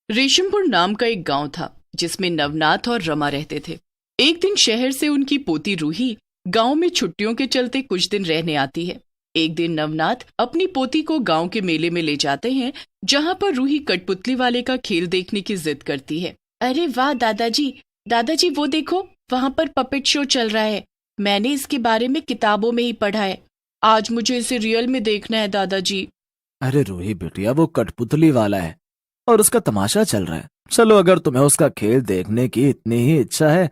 रेशमपुर नाम का एक गांव था जिसमें नवनाथ और रमा रहते थे। एक दिन शहर से उनकी पोती रूही गांव में छुट्टियों के चलते कुछ दिन रहने आती है। एक दिन नवनाथ अपनी पोती को गांव के मेले में ले जाते हैं, जहां पर रूही कठपुतली वाले का खेल देखने की जिद करती है। अरे वाह दादाजी, दादाजी वो देखो, वहां पर पपेट शो चल रहा है। मैंने इसके बारे में किताबों में ही पढ़ा है। आज मुझे इसे रियल में देखना है दादाजी। अरे रूही बिटिया, वो कठपुतली वाला है और उसका तमाशा चल रहा है। चलो, अगर तुम्हें उसका खेल देखने की इतनी ही इच्छा है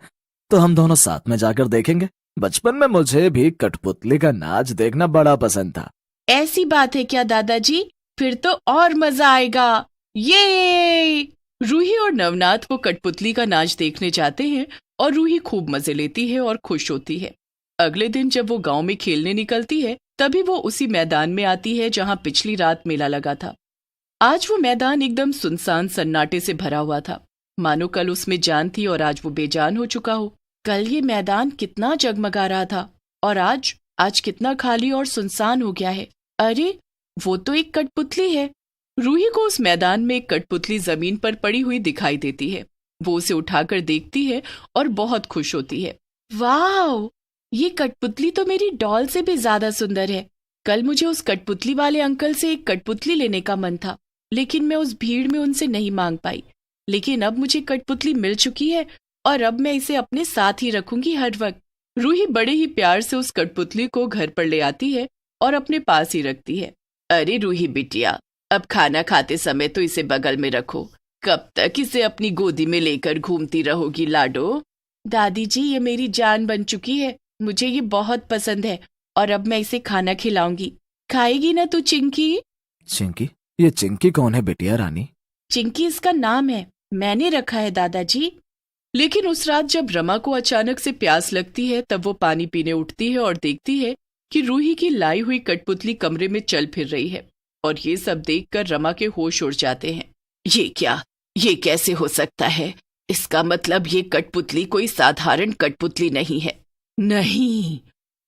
तो हम दोनों साथ में जाकर देखेंगे। बचपन में मुझे भी कठपुतली का नाच देखना बड़ा पसंद था। ऐसी बात है क्या दादाजी? फिर तो और मजा आएगा। ये रूही और नवनाथ वो कठपुतली का नाच देखने जाते हैं और रूही खूब मजे लेती है और खुश होती है। अगले दिन जब वो गांव में खेलने निकलती है, तभी वो उसी मैदान में आती है जहां पिछली रात मेला लगा था। आज वो मैदान एकदम सुनसान सन्नाटे से भरा हुआ था, मानो कल उसमें जान थी और आज वो बेजान हो चुका हो। कल ये मैदान कितना जगमगा रहा था और आज कितना खाली और सुनसान हो गया है। अरे वो तो एक कठपुतली है। रूही को उस मैदान में एक कठपुतली जमीन पर पड़ी हुई दिखाई देती है। वो उसे उठाकर देखती है और बहुत खुश होती है। वाह, ये कठपुतली तो मेरी डॉल से भी ज्यादा सुंदर है। कल मुझे उस कठपुतली वाले अंकल से एक कठपुतली लेने का मन था, लेकिन मैं उस भीड़ में उनसे नहीं मांग पाई। लेकिन अब मुझे कठपुतली मिल चुकी है और अब मैं इसे अपने साथ ही रखूंगी हर वक्त। रूही बड़े ही प्यार से उस कठपुतली को घर पर ले आती है और अपने पास ही रखती है। अरे रूही बिटिया, अब खाना खाते समय तो इसे बगल में रखो। कब तक इसे अपनी गोदी में लेकर घूमती रहोगी लाडो? दादी जी, ये मेरी जान बन चुकी है। मुझे ये बहुत पसंद है और अब मैं इसे खाना खिलाऊंगी। खाएगी ना तू चिंकी? चिंकी? ये चिंकी कौन है बिटिया रानी? चिंकी इसका नाम है, मैंने रखा है दादाजी। लेकिन उस रात जब रमा को अचानक से प्यास लगती है, तब वो पानी पीने उठती है और देखती है कि रूही की लाई हुई कठपुतली कमरे में चल फिर रही है। और ये सब देखकर रमा के होश उड़ जाते हैं। ये क्या, ये कैसे हो सकता है? इसका मतलब ये कठपुतली कोई साधारण कठपुतली नहीं है। नहीं,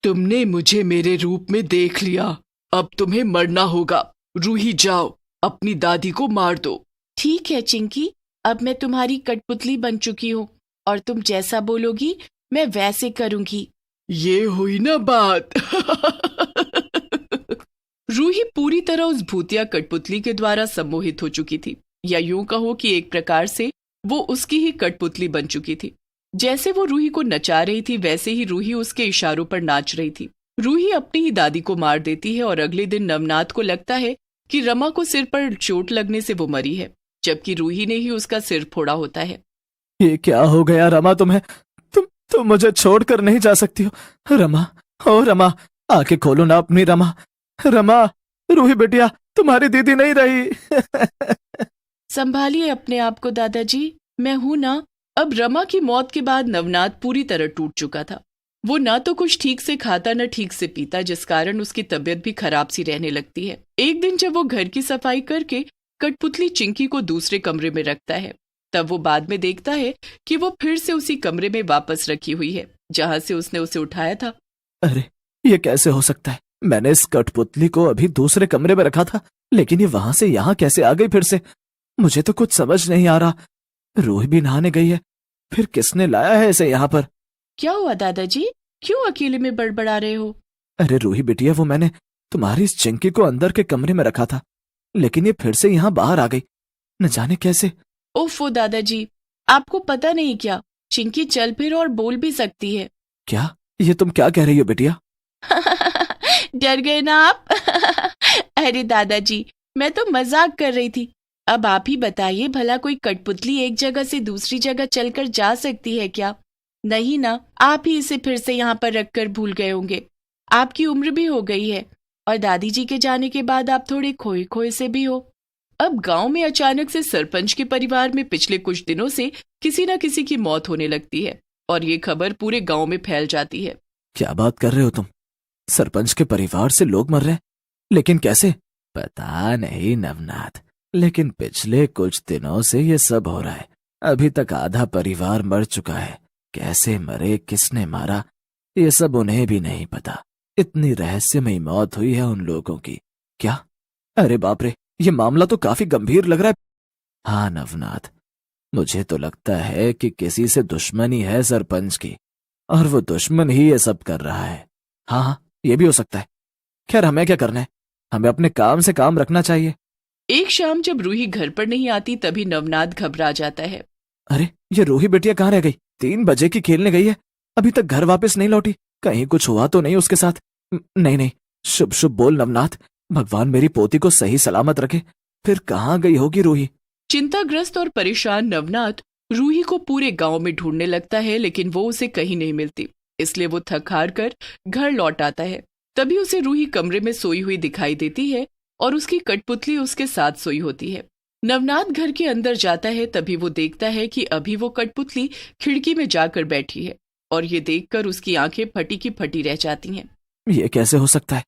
तुमने मुझे मेरे रूप में देख लिया। अब तुम्हें मरना होगा। रूही जाओ, अपनी दादी को मार दो। ठीक है चिंकी, अब मैं तुम्हारी कठपुतली बन चुकी हूँ और तुम जैसा बोलोगी मैं वैसे करूंगी। ये हुई ना बात। रूही पूरी तरह उस भूतिया कठपुतली के द्वारा सम्मोहित हो चुकी थी, या यूं कहो कि एक प्रकार से वो उसकी ही कठपुतली बन चुकी थी। जैसे वो रूही को नचा रही थी, वैसे ही रूही उसके इशारों पर नाच रही थी। रूही अपनी ही दादी को मार देती है और अगले दिन नवनाथ को लगता है कि रमा को सिर पर चोट लगने से वो मरी है, जबकि रूही ने ही उसका सिर फोड़ा होता है। ये क्या हो गया रमा तुम्हें? तुम मुझे छोड़कर नहीं जा सकती हो। रमा, ओ रमा, आंखें खोलो ना अपनी। रमा, रमा, रूही बिटिया, तुम्हारी दीदी नहीं रही। संभालिए अपने आप को दादाजी, मैं हूं ना। अब रमा की मौत के बाद नवनाथ पूरी तरह टूट चुका था। वो ना तो कुछ ठीक से खाता न ठीक से पीता, जिस कारण उसकी तबीयत भी खराब सी रहने लगती है। एक दिन जब वो घर की सफाई करके कठपुतली चिंकी को दूसरे कमरे में रखता है, तब वो बाद में देखता है कि वो फिर से उसी कमरे में वापस रखी हुई है जहां से उसने उसे उठाया था। अरे, ये कैसे हो सकता है? मैंने इस कठपुतली को अभी दूसरे कमरे में रखा था, लेकिन ये वहां से यहाँ कैसे आ गई फिर से? मुझे तो कुछ समझ नहीं आ रहा। रूही भी नहाने गई है, फिर किसने लाया है इसे यहाँ पर? क्या हुआ दादाजी, क्यों अकेले में बड़बड़ा रहे हो? अरे रूही बिटिया, वो मैंने तुम्हारी इस चिंकी को अंदर के कमरे में रखा था, लेकिन ये फिर से यहाँ बाहर आ गई, न जाने कैसे। ओफो दादाजी, आपको पता नहीं क्या, चिंकी चल फिर और बोल भी सकती है। क्या? ये तुम क्या कह रही हो बिटिया? डर गए ना आप? अरे दादाजी, मैं तो मजाक कर रही थी। अब आप ही बताइए, भला कोई कठपुतली एक जगह से दूसरी जगह चलकर जा सकती है क्या? नहीं ना, आप ही इसे फिर से यहाँ पर रखकर भूल गए होंगे। आपकी उम्र भी हो गई है और दादी जी के जाने के बाद आप थोड़े खोए खोए से भी हो। अब गांव में अचानक से सरपंच के परिवार में पिछले कुछ दिनों से किसी न किसी की मौत होने लगती है और ये खबर पूरे गांव में फैल जाती है। क्या बात कर रहे हो तुम? सरपंच के परिवार से लोग मर रहे हैं? लेकिन कैसे? पता नहीं नवनाथ, लेकिन पिछले कुछ दिनों से ये सब हो रहा है। अभी तक आधा परिवार मर चुका है। कैसे मरे, किसने मारा, ये सब उन्हें भी नहीं पता। इतनी रहस्यमयी मौत हुई है उन लोगों की। क्या? अरे बाप रे, ये मामला तो काफी गंभीर लग रहा है। हाँ नवनाथ, मुझे तो लगता है कि किसी से दुश्मनी है सरपंच की, और वो दुश्मन ही ये सब कर रहा है। हाँ हाँ, ये भी हो सकता है। खैर, हमें क्या करना है, हमें अपने काम से काम रखना चाहिए। एक शाम जब रूही घर पर नहीं आती तभी नवनाथ घबरा जाता है। अरे, ये रूही बिटिया कहाँ रह गई? 3 बजे की खेलने गई है, अभी तक घर वापस नहीं लौटी। कहीं कुछ हुआ तो नहीं उसके साथ? नहीं नहीं, शुभ शुभ बोल नवनाथ, भगवान मेरी पोती को सही सलामत रखे। फिर कहाँ गई होगी रूही? चिंताग्रस्त और परेशान नवनाथ रूही को पूरे गांव में ढूंढने लगता है, लेकिन वो उसे कहीं नहीं मिलती। इसलिए वो थक हार कर घर लौट आता है। तभी उसे रूही कमरे में सोई हुई दिखाई देती है और उसकी कठपुतली उसके साथ सोई होती है। नवनाथ घर के अंदर जाता है, तभी वो देखता है कि अभी वो कठपुतली खिड़की में जाकर बैठी है, और ये देखकर उसकी आंखें फटी की फटी रह जाती हैं। ये कैसे हो सकता है?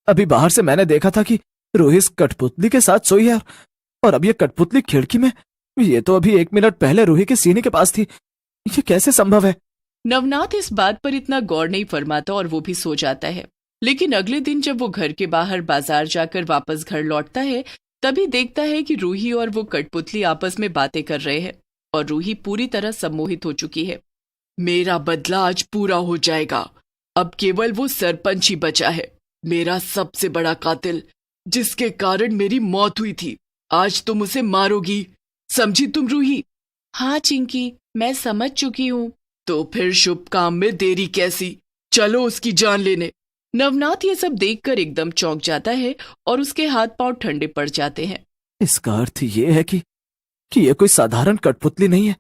अभी बाहर से मैंने देखा था कि रूही इस कठपुतली के साथ सोई है, और अब ये कठपुतली खिड़की में। ये तो अभी 1 मिनट पहले रूही के सीने के पास थी। ये कैसे संभव है? नवनाथ इस बात पर इतना गौर नहीं फरमाता और वो भी सो जाता है। लेकिन अगले दिन जब वो घर के बाहर बाजार जाकर वापस घर लौटता है, तभी देखता है कि रूही और वो कठपुतली आपस में बातें कर रहे हैं, और रूही पूरी तरह सम्मोहित हो चुकी है। मेरा बदला आज पूरा हो जाएगा। अब केवल वो सरपंच ही बचा है, मेरा सबसे बड़ा कातिल, जिसके कारण मेरी मौत हुई थी। आज तुम उसे मारोगी, समझी तुम रूही? हाँ चिंकी, मैं समझ चुकी हूँ। तो फिर शुभ काम में देरी कैसी? चलो उसकी जान लेने। नवनाथ ये सब देखकर एकदम चौंक जाता है और उसके हाथ पांव ठंडे पड़ जाते हैं। इसका अर्थ ये है कि ये कोई साधारण कठपुतली नहीं है,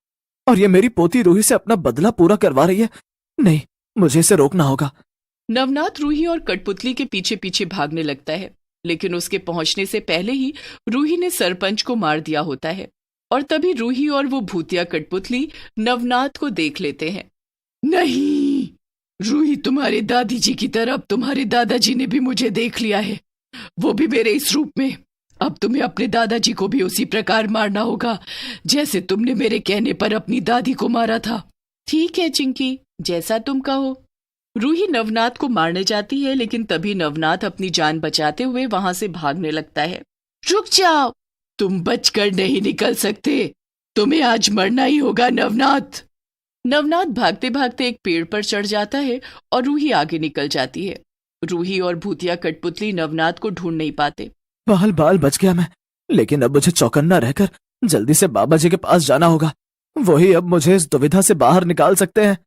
और ये मेरी पोती रूही से अपना बदला पूरा करवा रही है। नहीं, मुझे इसे रोकना होगा। नवनाथ रूही और कठपुतली के पीछे पीछे भागने लगता है, लेकिन उसके पहुंचने से पहले ही रूही ने सरपंच को मार दिया होता है। और तभी रूही और वो भूतिया कठपुतली नवनाथ को देख लेते हैं। नहीं, रूही तुम्हारे दादी जी की तरह अब तुम्हारे दादाजी ने भी मुझे देख लिया है, वो भी मेरे इस रूप में। अब तुम्हें अपने दादाजी को भी उसी प्रकार मारना होगा जैसे तुमने मेरे कहने पर अपनी दादी को मारा था। ठीक है चिंकी, जैसा तुम कहो। रूही नवनाथ को मारने जाती है, लेकिन तभी नवनाथ अपनी जान बचाते हुए वहां से भागने लगता है। रुक जाओ, तुम बचकर नहीं निकल सकते, तुम्हें आज मरना ही होगा नवनाथ। नवनाथ भागते भागते एक पेड़ पर चढ़ जाता है और रूही आगे निकल जाती है। रूही और भूतिया कठपुतली नवनाथ को ढूंढ नहीं पाते। बाल बाल बच गया मैं, लेकिन अब मुझे चौकन्ना रहकर जल्दी से बाबा जी के पास जाना होगा। वही अब मुझे इस दुविधा से बाहर निकाल सकते हैं।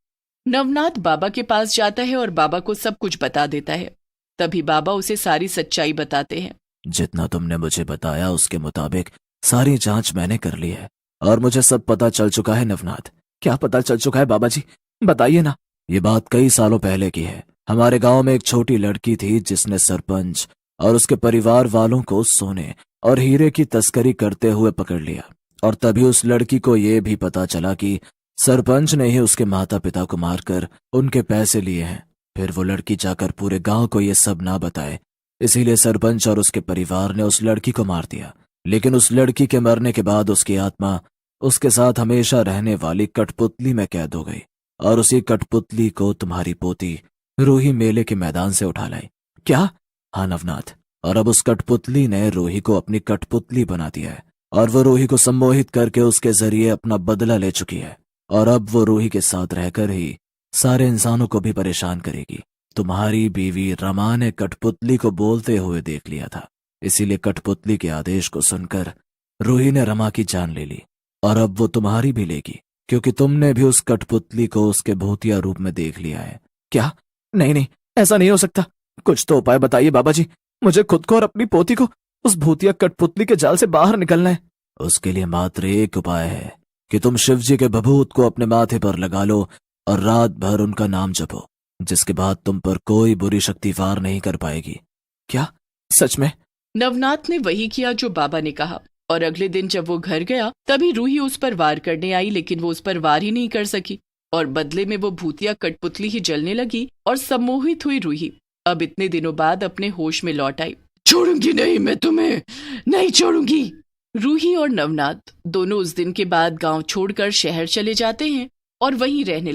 नवनाथ बाबा के पास जाता है और बाबा को सब कुछ बता देता है। तभी बाबा उसे सारी सच्चाई बताते हैं। जितना तुमने मुझे बताया उसके मुताबिक सारी जांच मैंने कर ली है, और मुझे सब पता चल चुका है नवनाथ। क्या पता चल चुका है बाबा जी, बताइए ना। ये बात कई सालों पहले की है। हमारे गांव में एक छोटी लड़की थी जिसने सरपंच और उसके परिवार वालों को सोने और हीरे की तस्करी करते हुए पकड़ लिया, और तभी उस लड़की को यह भी पता चला कि सरपंच ने ही उसके माता पिता को मारकर उनके पैसे लिए हैं। फिर वो लड़की जाकर पूरे गांव को ये सब ना बताए, इसीलिए सरपंच और उसके परिवार ने उस लड़की को मार दिया। लेकिन उस लड़की के मरने के बाद उसकी आत्मा उसके साथ हमेशा रहने वाली कठपुतली में कैद हो गई, और उसी कठपुतली को तुम्हारी पोती रूही मेले के मैदान से उठा लाई। क्या? हाँ नवनाथ, और अब उस कठपुतली ने रूही को अपनी कठपुतली बना दिया है, और वो रूही को सम्मोहित करके उसके जरिए अपना बदला ले चुकी है, और अब वो रूही के साथ रहकर ही सारे इंसानों को भी परेशान करेगी। तुम्हारी बीवी रमा ने कठपुतली को बोलते हुए देख लिया था, इसीलिए कठपुतली के आदेश को सुनकर रूही ने रमा की जान ले ली, और अब वो तुम्हारी भी लेगी, क्योंकि तुमने भी उस कठपुतली को उसके भूतिया रूप में देख लिया है। क्या? नहीं नहीं, ऐसा नहीं हो सकता। कुछ तो उपाय बताइए बाबा जी, मुझे खुद को और अपनी पोती को उस भूतिया कठपुतली के जाल से बाहर निकलना है। उसके लिए मात्र एक उपाय है कि तुम शिवजी के भभूत को अपने माथे पर लगा लो और रात भर उनका नाम जपो, जिसके बाद तुम पर कोई बुरी शक्ति वार नहीं कर पाएगी। क्या? सच में? नवनाथ ने वही किया जो बाबा ने कहा, और अगले दिन जब वो घर गया तभी रूही उस पर वार करने आई, लेकिन वो उस पर वार ही नहीं कर सकी, और बदले में वो भूतिया कठपुतली ही जलने लगी और सम्मोहित हुई रूही अब इतने दिनों बाद अपने होश में लौट आई। छोड़ूंगी नहीं, मैं तुम्हें नहीं छोड़ूंगी। रूही और नवनाथ दोनों उस दिन के बाद गांव छोड़कर शहर चले जाते हैं और वहीं रहने